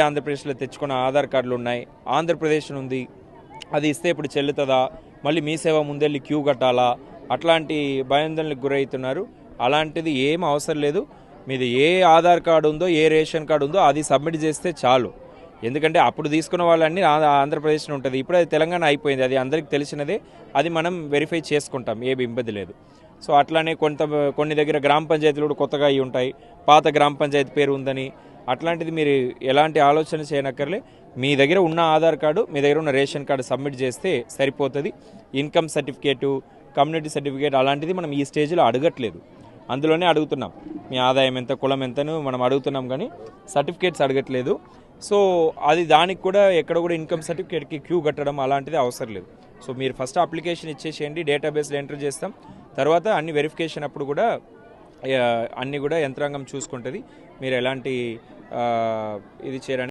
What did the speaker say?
ఆంధ్రప్రదేశ్లో తెచ్చుకున్న ఆధార్ కార్డులు ఉన్నాయి, ఆంధ్రప్రదేశ్ ఉంది, అది ఇస్తే ఇప్పుడు చెల్లుతుందా, మళ్ళీ మీ సేవ ముందెళ్ళి క్యూ కట్టాలా, అట్లాంటి భయాందోళనకు గురవుతున్నారు. అలాంటిది ఏం అవసరం లేదు. మీది ఏ ఆధార్ కార్డు ఉందో, ఏ రేషన్ కార్డు ఉందో అది సబ్మిట్ చేస్తే చాలు. ఎందుకంటే అప్పుడు తీసుకున్న వాళ్ళన్నీ ఆంధ్రప్రదేశ్లో ఉంటుంది, ఇప్పుడు అది తెలంగాణ అయిపోయింది, అది అందరికీ తెలిసినదే. అది మనం వెరిఫై చేసుకుంటాం, ఏమి ఇబ్బంది లేదు. సో అట్లానే కొన్ని దగ్గర గ్రామ పంచాయతీలు కూడా కొత్తగా అయి ఉంటాయి, పాత గ్రామ పంచాయతీ పేరు ఉందని. అట్లాంటిది మీరు ఎలాంటి ఆలోచన చేయనక్కర్లే. మీ దగ్గర ఉన్న ఆధార్ కార్డు, మీ దగ్గర ఉన్న రేషన్ కార్డు సబ్మిట్ చేస్తే సరిపోతుంది. ఇన్కమ్ సర్టిఫికేటు, కమ్యూనిటీ సర్టిఫికేట్ అలాంటిది మనం ఈ స్టేజ్లో అడగట్లేదు, అందులోనే అడుగుతున్నాం. మీ ఆదాయం ఎంత, కులం ఎంతను మనం అడుగుతున్నాం, కానీ సర్టిఫికేట్స్ అడగట్లేదు. సో అది దానికి కూడా ఎక్కడ కూడా ఇన్కమ్ సర్టిఫికేట్కి క్యూ కట్టడం అలాంటిది అవసరం లేదు. సో మీరు ఫస్ట్ అప్లికేషన్ ఇచ్చేసేయండి, డేటాబేస్లో ఎంటర్ చేస్తాం. తర్వాత అన్ని వెరిఫికేషన్ అప్పుడు కూడా అన్నీ కూడా యంత్రాంగం చూసుకుంటుంది. మీరు ఎలాంటి ఇది చేయడానికి